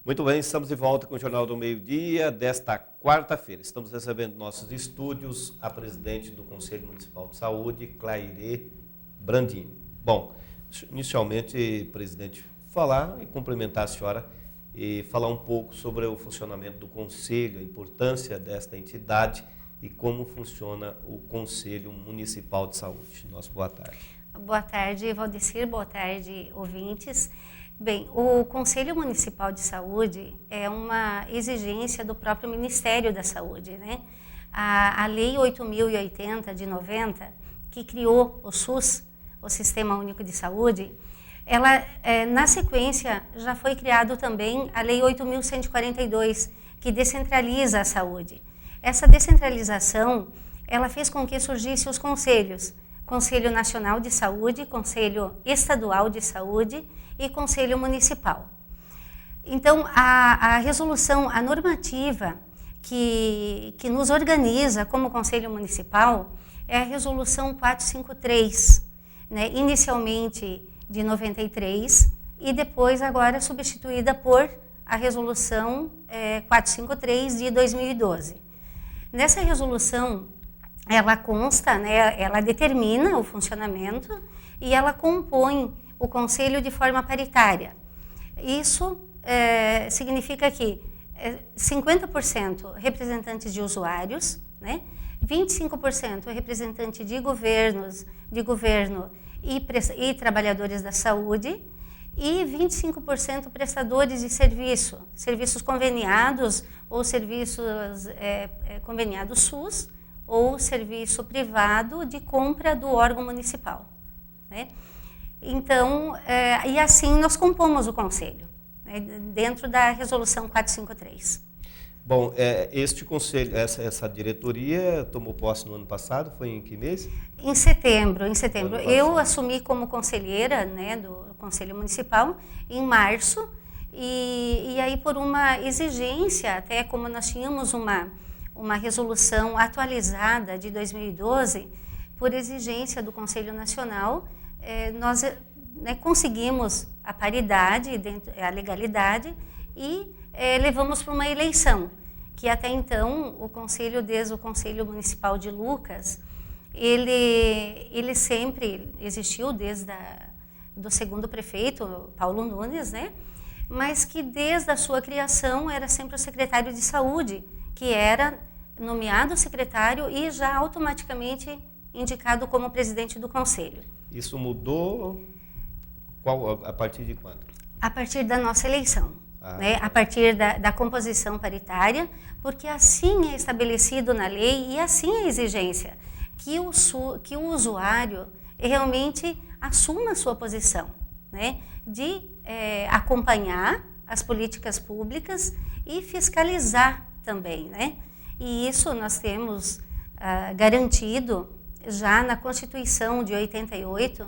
Muito bem, estamos de volta com o Jornal do Meio-Dia desta quarta-feira. Estamos recebendo em nossos estúdios a presidente do Conselho Municipal de Saúde, Claire Brandini. Bom, inicialmente, presidente, falar e cumprimentar a senhora e falar um pouco sobre o funcionamento do Conselho, a importância desta entidade e como funciona o Conselho Municipal de Saúde. Nossa, boa tarde. Boa tarde, Valdecir. Boa tarde, ouvintes. Bem, o Conselho Municipal de Saúde é uma exigência do próprio Ministério da Saúde, né? A Lei 8.080 de 90, que criou o SUS, o Sistema Único de Saúde, ela, na sequência, já foi criado também a Lei 8.142, que descentraliza a saúde. Essa descentralização, ela fez com que surgissem os conselhos, Conselho Nacional de Saúde, Conselho Estadual de Saúde e Conselho Municipal. Então, a resolução, a normativa que nos organiza como Conselho Municipal é a Resolução 453, né? Inicialmente de 93 e depois agora substituída por a Resolução 453 de 2012. Nessa resolução, ela consta, né, ela determina o funcionamento e ela compõe o Conselho de forma paritária. Isso significa que 50% representantes de usuários, né, 25% representante de governo e trabalhadores da saúde e 25% prestadores de serviços conveniados ou serviços conveniados SUS ou serviço privado de compra do órgão municipal, né? Então, e assim nós compomos o Conselho, né, dentro da Resolução 453. Bom, este Conselho, essa diretoria tomou posse no ano passado, foi em que mês? Em setembro. Eu assumi como conselheira, né, do Conselho Municipal em março e aí por uma exigência, até como nós tínhamos uma resolução atualizada de 2012, por exigência do Conselho Nacional, nós conseguimos a paridade, a legalidade e levamos para uma eleição, que até então o Conselho, desde o Conselho Municipal de Lucas, ele sempre existiu desde do segundo prefeito, Paulo Nunes, né? Mas que desde a sua criação era sempre o secretário de Saúde, que era nomeado secretário e já automaticamente indicado como presidente do Conselho. Isso mudou a partir de quando? A partir da nossa eleição, né? A partir da composição paritária, porque assim é estabelecido na lei e assim é a exigência, que o usuário realmente assuma a sua posição, né? De acompanhar as políticas públicas e fiscalizar também, né? E isso nós temos garantido já na Constituição de 88,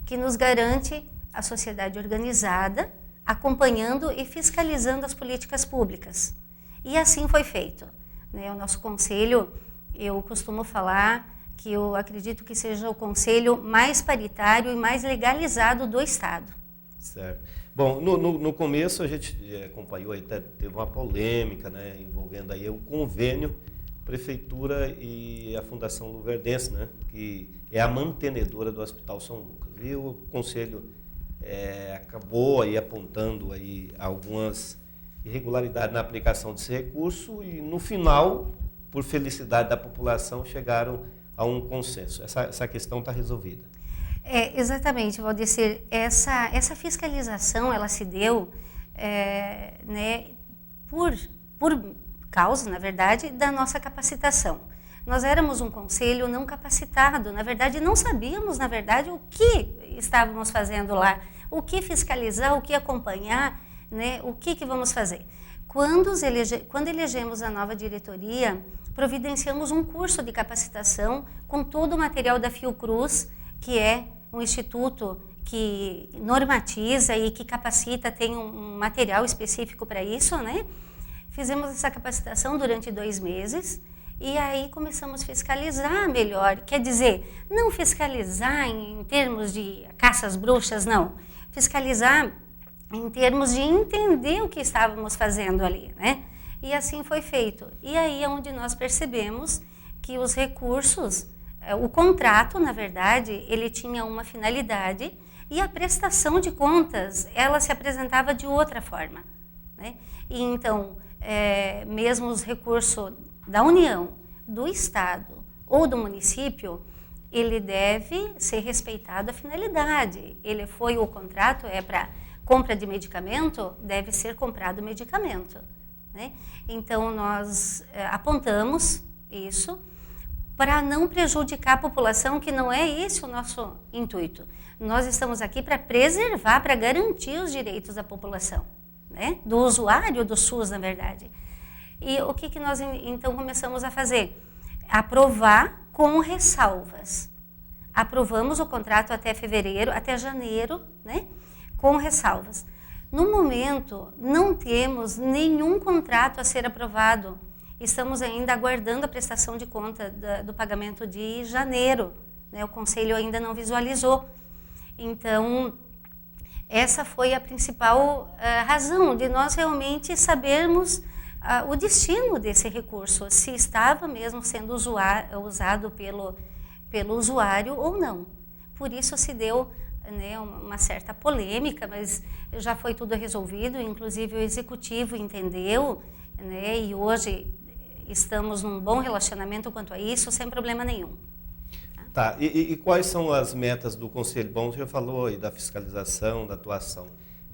que nos garante a sociedade organizada, acompanhando e fiscalizando as políticas públicas. E assim foi feito, né? O nosso conselho, eu costumo falar que eu acredito que seja o conselho mais paritário e mais legalizado do Estado. Certo. Bom, no começo a gente acompanhou, até teve uma polêmica, né, envolvendo aí o convênio Prefeitura e a Fundação Luverdense, né, que é a mantenedora do Hospital São Lucas. E o Conselho acabou aí apontando aí algumas irregularidades na aplicação desse recurso e, no final, por felicidade da população, chegaram a um consenso. Essa questão está resolvida. Exatamente, Valdecir. Essa fiscalização ela se deu né, por causa, na verdade, da nossa capacitação. Nós éramos um conselho não capacitado, na verdade, não sabíamos, na verdade, o que estávamos fazendo lá, o que fiscalizar, o que acompanhar, né, o que vamos fazer. Quando elegemos a nova diretoria, providenciamos um curso de capacitação com todo o material da Fiocruz, que é um instituto que normatiza e que capacita, tem um material específico para isso, né? Fizemos essa capacitação durante 2 meses e aí começamos a fiscalizar melhor. Quer dizer, não fiscalizar em termos de caça às bruxas, não. Fiscalizar em termos de entender o que estávamos fazendo ali, né? E assim foi feito. E aí é onde nós percebemos que os recursos, o contrato, na verdade, ele tinha uma finalidade e a prestação de contas, ela se apresentava de outra forma, né? E então, mesmo os recursos da União, do Estado ou do município, ele deve ser respeitado a finalidade. O contrato é para compra de medicamento, deve ser comprado medicamento, né? Então, nós apontamos isso para não prejudicar a população, que não é esse o nosso intuito. Nós estamos aqui para preservar, para garantir os direitos da população, né? Do usuário do SUS, na verdade. E o que nós, então, começamos a fazer? Aprovar com ressalvas. Aprovamos o contrato até fevereiro, até janeiro, né? Com ressalvas. No momento, não temos nenhum contrato a ser aprovado. Estamos ainda aguardando a prestação de conta do pagamento de janeiro, né? O Conselho ainda não visualizou. Então, essa foi a principal razão de nós realmente sabermos o destino desse recurso, se estava mesmo sendo usado pelo usuário ou não. Por isso se deu, né, uma certa polêmica, mas já foi tudo resolvido, inclusive o executivo entendeu, né, e hoje estamos num bom relacionamento quanto a isso, sem problema nenhum. Tá, e quais são as metas do Conselho? Bom, você já falou aí da fiscalização, da atuação.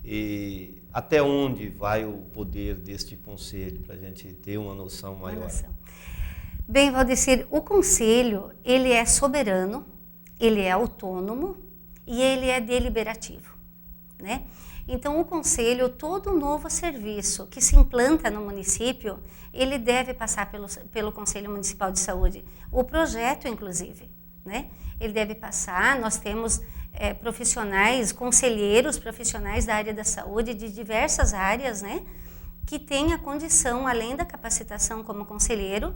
E até onde vai o poder deste Conselho, para a gente ter uma noção maior? Bem, Valdecir, o Conselho, ele é soberano, ele é autônomo e ele é deliberativo, né? Então, o Conselho, todo novo serviço que se implanta no município, ele deve passar pelo Conselho Municipal de Saúde. O projeto, inclusive, né? Ele deve passar, nós temos profissionais, conselheiros profissionais da área da saúde, de diversas áreas, né? Que têm a condição, além da capacitação como conselheiro,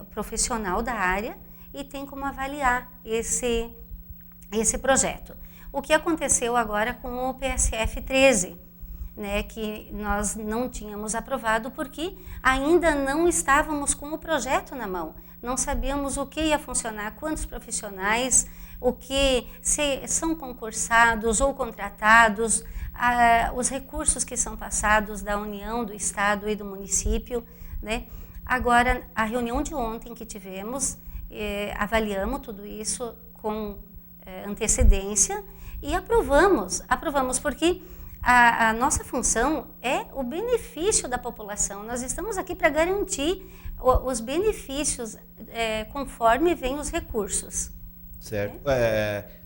profissional da área, e tem como avaliar esse projeto. O que aconteceu agora com o PSF 13, né, que nós não tínhamos aprovado porque ainda não estávamos com o projeto na mão. Não sabíamos o que ia funcionar, quantos profissionais, o que são concursados ou contratados, os recursos que são passados da União, do Estado e do município, né? Agora, a reunião de ontem que tivemos, avaliamos tudo isso com antecedência e aprovamos porque a nossa função é o benefício da população. Nós estamos aqui para garantir os benefícios conforme vêm os recursos. Certo.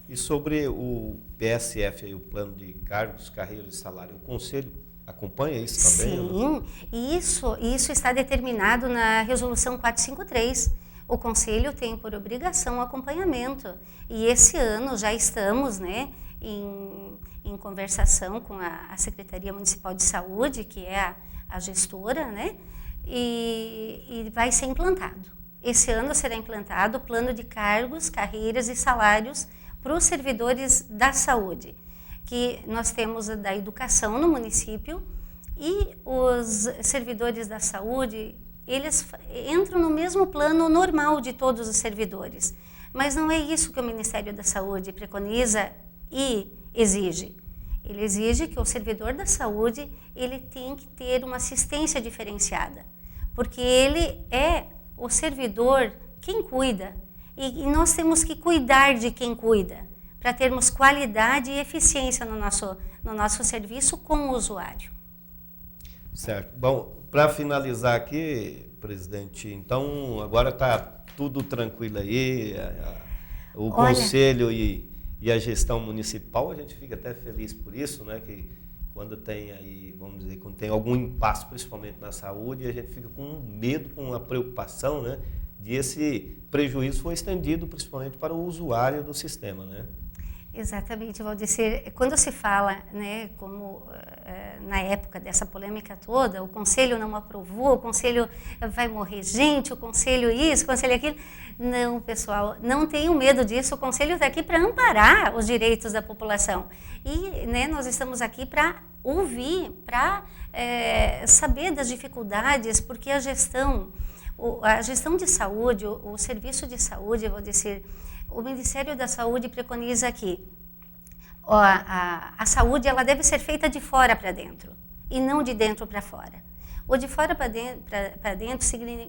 E sobre o PSF, aí, o Plano de Cargos, Carreiras e Salário, o Conselho acompanha isso também? Sim, isso está determinado na Resolução 453. O Conselho tem por obrigação o acompanhamento. E esse ano já estamos, né, em conversação com a Secretaria Municipal de Saúde, que é a gestora, né, e vai ser implantado. Esse ano será implantado o Plano de Cargos, Carreiras e Salários para os servidores da saúde, que nós temos da educação no município, e os servidores da saúde, eles entram no mesmo plano normal de todos os servidores. Mas não é isso que o Ministério da Saúde preconiza e exige. Ele exige que o servidor da saúde, ele tem que ter uma assistência diferenciada, porque ele é o servidor quem cuida, e nós temos que cuidar de quem cuida, para termos qualidade e eficiência no nosso serviço com o usuário. Certo. Bom, para finalizar aqui, presidente, então agora está tudo tranquilo aí, o Conselho e a gestão municipal, a gente fica até feliz por isso, né, que quando tem aí, vamos dizer, quando tem algum impasse, principalmente na saúde, a gente fica com medo, com uma preocupação, né, de esse prejuízo for estendido principalmente para o usuário do sistema, né? Exatamente, Valdecir. Quando se fala, né, como na época dessa polêmica toda, o Conselho não aprovou, o Conselho vai morrer gente, o Conselho isso, o Conselho aquilo. Não, pessoal, não tenham medo disso, o Conselho está aqui para amparar os direitos da população. E, né, nós estamos aqui para ouvir para saber das dificuldades, porque a gestão de saúde, o serviço de saúde, eu vou dizer, o Ministério da Saúde preconiza que a saúde ela deve ser feita de fora para dentro e não de dentro para fora. O de fora para dentro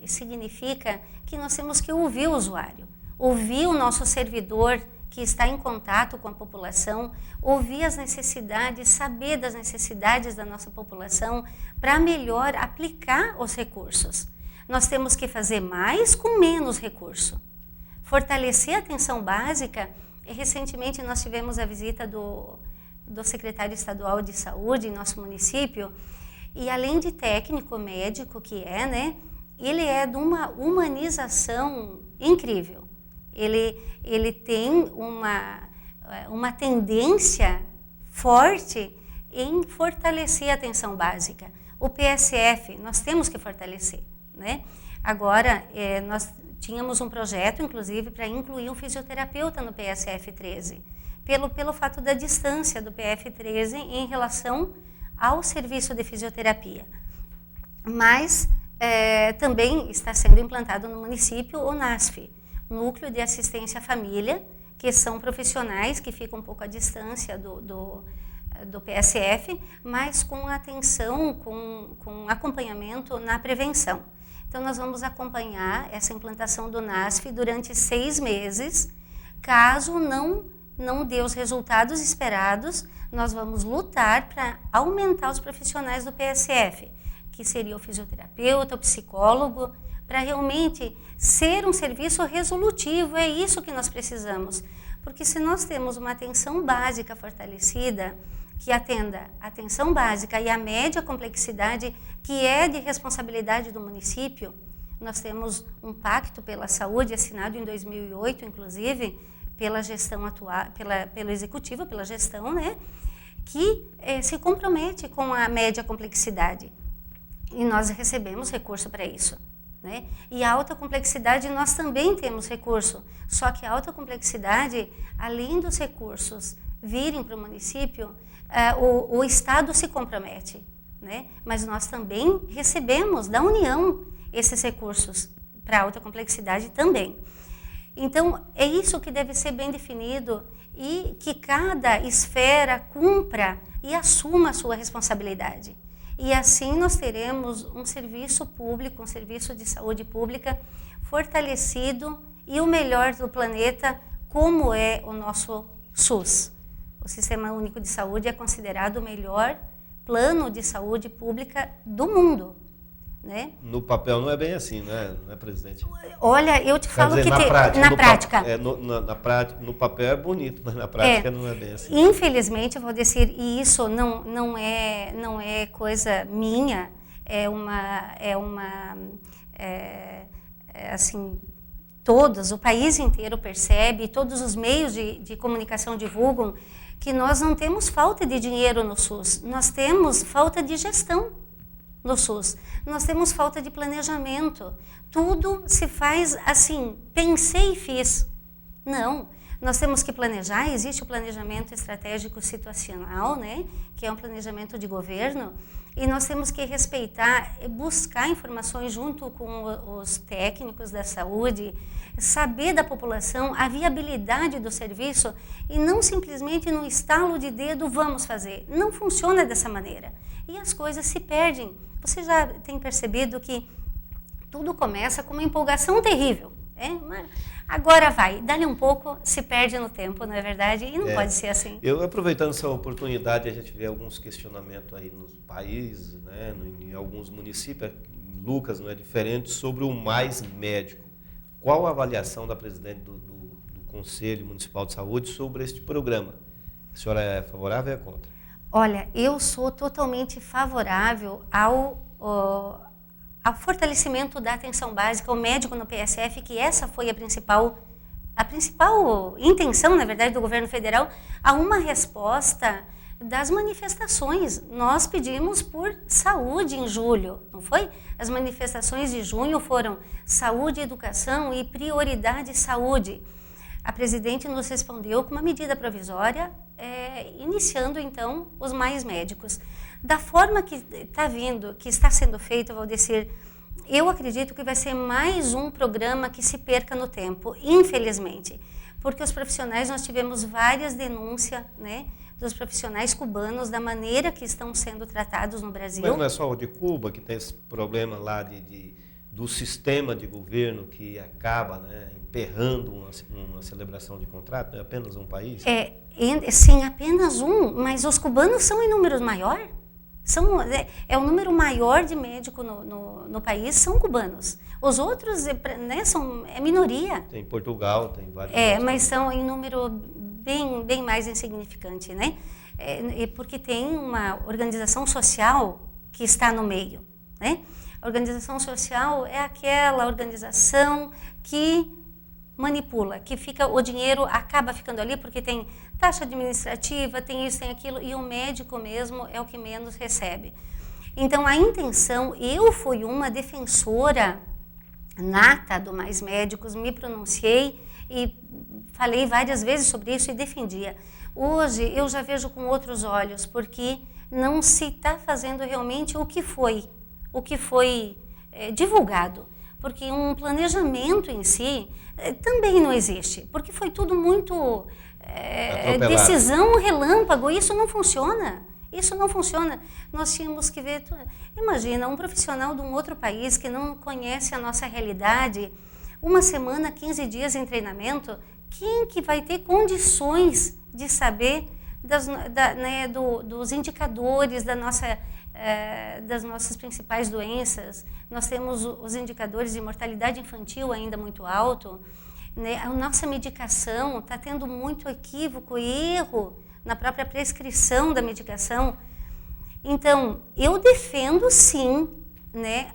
significa que nós temos que ouvir o usuário, ouvir o nosso servidor que está em contato com a população, ouvir as necessidades, saber das necessidades da nossa população para melhor aplicar os recursos. Nós temos que fazer mais com menos recurso. Fortalecer a atenção básica. Recentemente nós tivemos a visita do secretário estadual de saúde em nosso município, e além de técnico médico que né, ele é de uma humanização incrível. Ele tem uma tendência forte em fortalecer a atenção básica. O PSF, nós temos que fortalecer, né? Agora, nós tínhamos um projeto, inclusive, para incluir um fisioterapeuta no PSF 13, pelo fato da distância do PF 13 em relação ao serviço de fisioterapia. Mas também está sendo implantado no município o NASF, Núcleo de Assistência à Família, que são profissionais que ficam um pouco à distância do PSF, mas com atenção, com acompanhamento na prevenção. Então, nós vamos acompanhar essa implantação do NASF durante 6 meses. Caso não dê os resultados esperados, nós vamos lutar para aumentar os profissionais do PSF, que seria o fisioterapeuta, o psicólogo, para realmente ser um serviço resolutivo. É isso que nós precisamos. Porque se nós temos uma atenção básica fortalecida, que atenda a atenção básica e a média complexidade, que é de responsabilidade do município, nós temos um pacto pela saúde, assinado em 2008, inclusive, pela gestão atual, pelo executivo, pela gestão, né, que se compromete com a média complexidade. E nós recebemos recurso para isso, né? E a alta complexidade nós também temos recurso, só que a alta complexidade, além dos recursos virem para o município, o Estado se compromete, né? Mas nós também recebemos da União esses recursos para alta complexidade também. Então, é isso que deve ser bem definido e que cada esfera cumpra e assuma a sua responsabilidade. E assim nós teremos um serviço público, um serviço de saúde pública fortalecido e o melhor do planeta, como é o nosso SUS. O Sistema Único de Saúde é considerado o melhor plano de saúde pública do mundo, né? No papel não é bem assim, né, presidente? Olha, eu te falo dizer, que na prática. Na prática, no papel é bonito, mas na prática não é bem assim. Infelizmente, eu vou dizer, e isso não é coisa minha, assim, o país inteiro percebe, todos os meios de comunicação divulgam que nós não temos falta de dinheiro no SUS, nós temos falta de gestão no SUS, nós temos falta de planejamento. Tudo se faz assim, pensei e fiz. Não, nós temos que planejar, existe o planejamento estratégico situacional, né, que é um planejamento de governo, e nós temos que respeitar, buscar informações junto com os técnicos da saúde, saber da população a viabilidade do serviço e não simplesmente no estalo de dedo vamos fazer. Não funciona dessa maneira. E as coisas se perdem. Você já tem percebido que tudo começa com uma empolgação terrível. Agora vai, dali um pouco, se perde no tempo, não é verdade? E não pode ser assim. Eu, aproveitando essa oportunidade, a gente vê alguns questionamentos aí nos países, né, em alguns municípios, Lucas não é diferente, sobre o Mais Médico. Qual a avaliação da presidente do Conselho Municipal de Saúde sobre este programa? A senhora é favorável ou é contra? Olha, eu sou totalmente favorável ao fortalecimento da atenção básica, o médico no PSF, que essa foi a principal intenção, na verdade, do governo federal, a uma resposta das manifestações. Nós pedimos por saúde em julho, não foi? As manifestações de junho foram saúde, educação e prioridade saúde. a presidente nos respondeu com uma medida provisória, iniciando então os Mais Médicos. Da forma que está vindo, que está sendo feito, Valdecir, eu acredito que vai ser mais um programa que se perca no tempo, infelizmente, porque os profissionais, nós tivemos várias denúncias, né, dos profissionais cubanos, da maneira que estão sendo tratados no Brasil. Mas não é só o de Cuba que tem esse problema lá do sistema de governo que acaba, né, emperrando uma celebração de contrato? É apenas um país? Sim, apenas um, mas os cubanos são em números maior. É o número maior de médicos no país, são cubanos. Os outros, né, é minoria. Tem Portugal, tem vários. Mas são em número bem mais insignificante, né? Porque tem uma organização social que está no meio, né? A organização social é aquela organização que manipula, que o dinheiro acaba ficando ali porque tem taxa administrativa, tem isso, tem aquilo, e o médico mesmo é o que menos recebe. Então, a intenção, eu fui uma defensora nata do Mais Médicos, me pronunciei e falei várias vezes sobre isso e defendia. Hoje, eu já vejo com outros olhos, porque não se está fazendo realmente o que foi divulgado. Porque um planejamento em si também não existe, porque foi tudo muito decisão relâmpago, isso não funciona. Isso não funciona. Nós tínhamos que ver... Imagina, um profissional de um outro país que não conhece a nossa realidade, uma semana, 15 dias em treinamento, quem que vai ter condições de saber dos indicadores das nossas principais doenças? Nós temos os indicadores de mortalidade infantil ainda muito alto, né? A nossa medicação está tendo muito equívoco e erro na própria prescrição da medicação. Então, eu defendo sim, né,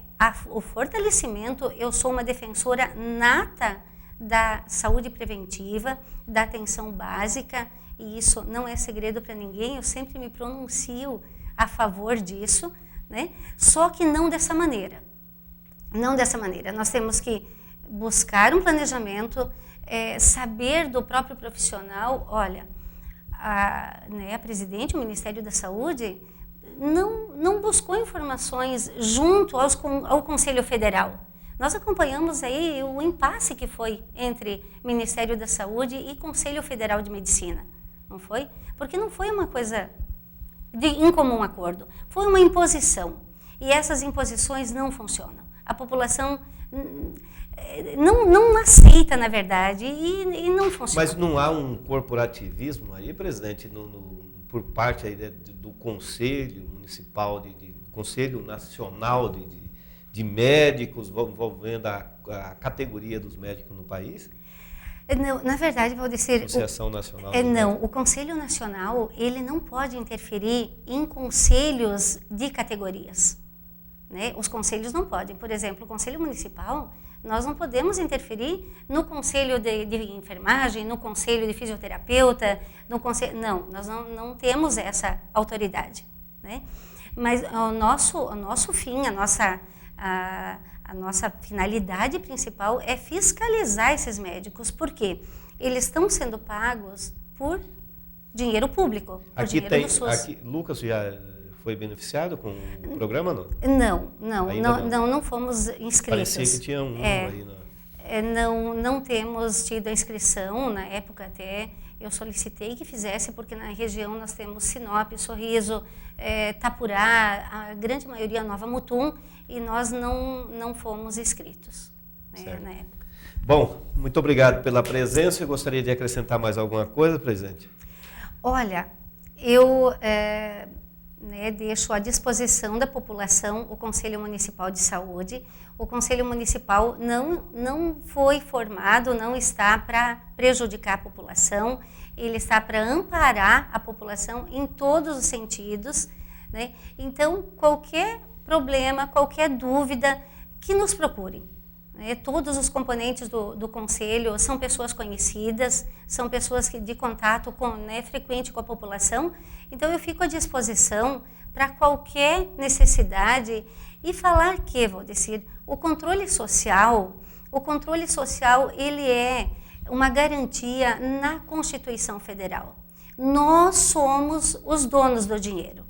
o fortalecimento. Eu sou uma defensora nata da saúde preventiva, da atenção básica, e isso não é segredo para ninguém, eu sempre me pronuncio a favor disso, né? Só que não dessa maneira. Não dessa maneira. Nós temos que buscar um planejamento, saber do próprio profissional. Olha, a presidente, o Ministério da Saúde, não buscou informações junto ao Conselho Federal. Nós acompanhamos aí o impasse que foi entre Ministério da Saúde e Conselho Federal de Medicina, não foi? Porque não foi uma coisa de incomum acordo, foi uma imposição. E essas imposições não funcionam. A população não aceita, na verdade, e não funciona. Mas não há um corporativismo aí, presidente, por parte aí do Conselho Municipal, Conselho Nacional de Médicos, envolvendo a categoria dos médicos no país? Não, na verdade, Valdecir, Associação Nacional. O Conselho Nacional, ele não pode interferir em conselhos de categorias, né? Os conselhos não podem. Por exemplo, o Conselho Municipal, nós não podemos interferir no Conselho de Enfermagem, no Conselho de Fisioterapeuta, não, nós não temos essa autoridade, né? Mas o nosso fim, a nossa finalidade principal é fiscalizar esses médicos, porque eles estão sendo pagos por dinheiro público, por dinheiro do SUS. Lucas já foi beneficiado com o programa, não? Não fomos inscritos. Parecia que tinha um aí. Não temos tido a inscrição, na época até eu solicitei que fizesse, porque na região nós temos Sinop, Sorriso, Tapurá, a grande maioria Nova Mutum, e nós não fomos inscritos, né, na época. Bom, muito obrigado pela presença. Eu gostaria de acrescentar mais alguma coisa, presidente? Olha, eu deixo à disposição da população o Conselho Municipal de Saúde. O Conselho Municipal não foi formado, não está para prejudicar a população, ele está para amparar a população em todos os sentidos, né? Então, qualquer problema, qualquer dúvida, que nos procurem, né? Todos os componentes do Conselho são pessoas conhecidas, são pessoas de contato frequente com a população. Então, eu fico à disposição para qualquer necessidade e falar que, Valdecir, o controle social, ele uma garantia na Constituição Federal. Nós somos os donos do dinheiro.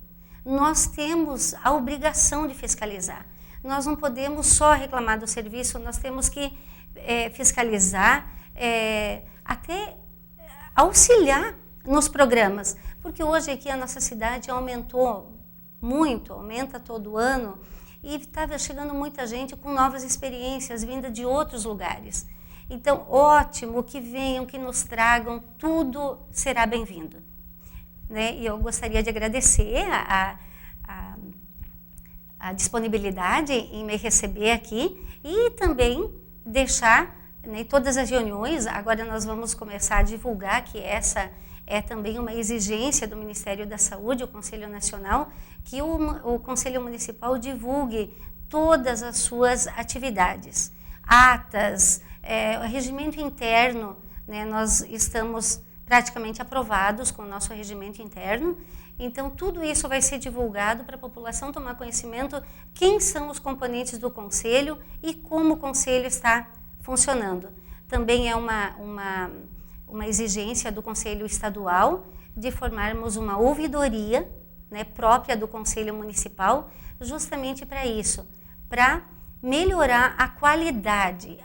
Nós temos a obrigação de fiscalizar. Nós não podemos só reclamar do serviço, nós temos que fiscalizar, até auxiliar nos programas. Porque hoje aqui a nossa cidade aumentou muito, aumenta todo ano, e estava chegando muita gente com novas experiências vinda de outros lugares. Então, ótimo, que venham, que nos tragam, tudo será bem-vindo. Né? E eu gostaria de agradecer a disponibilidade em me receber aqui e também deixar, né, todas as reuniões. Agora nós vamos começar a divulgar que essa é também uma exigência do Ministério da Saúde, o Conselho Nacional, que o Conselho Municipal divulgue todas as suas atividades, atas, o regimento interno, né, nós estamos praticamente aprovados com o nosso regimento interno, então tudo isso vai ser divulgado para a população tomar conhecimento quem são os componentes do Conselho e como o Conselho está funcionando. Também é uma exigência do Conselho Estadual de formarmos uma ouvidoria, né, própria do Conselho Municipal, justamente para isso, para melhorar a qualidade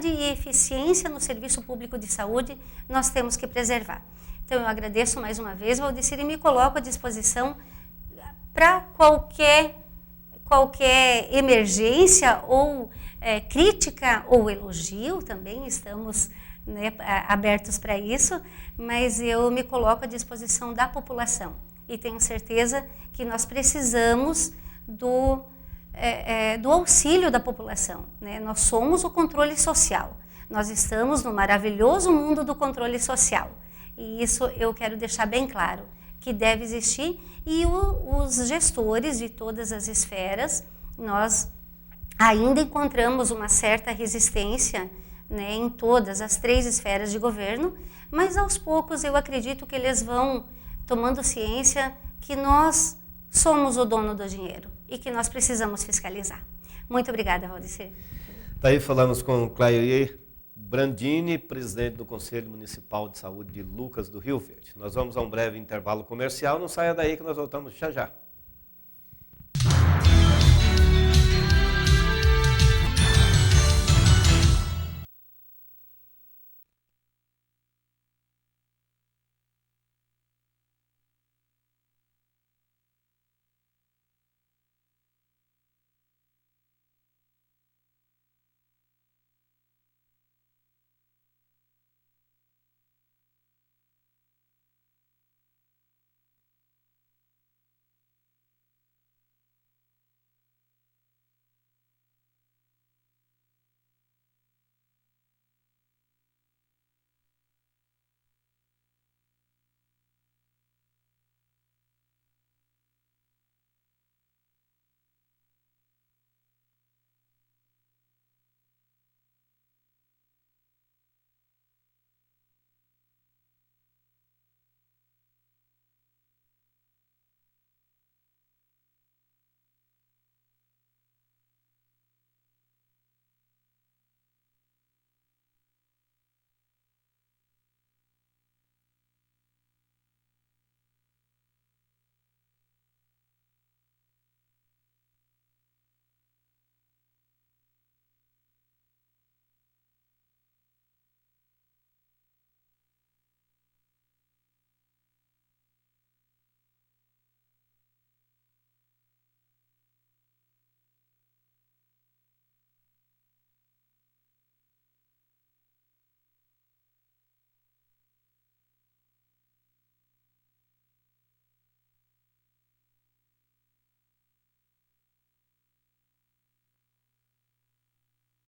e eficiência no serviço público de saúde, nós temos que preservar. Então, eu agradeço mais uma vez, Valdecir, e me coloco à disposição para qualquer emergência ou crítica ou elogio, também estamos, né, abertos para isso, mas eu me coloco à disposição da população e tenho certeza que nós precisamos do auxílio da população, né? Nós somos o controle social, nós estamos no maravilhoso mundo do controle social e isso eu quero deixar bem claro, que deve existir e os gestores de todas as esferas, nós ainda encontramos uma certa resistência, né, em todas as 3 esferas de governo, mas aos poucos eu acredito que eles vão tomando ciência que nós somos o dono do dinheiro e que nós precisamos fiscalizar. Muito obrigada, Valdecir. Tá aí, falamos com Claire Brandini, presidente do Conselho Municipal de Saúde de Lucas do Rio Verde. Nós vamos a um breve intervalo comercial, não saia daí que nós voltamos já já.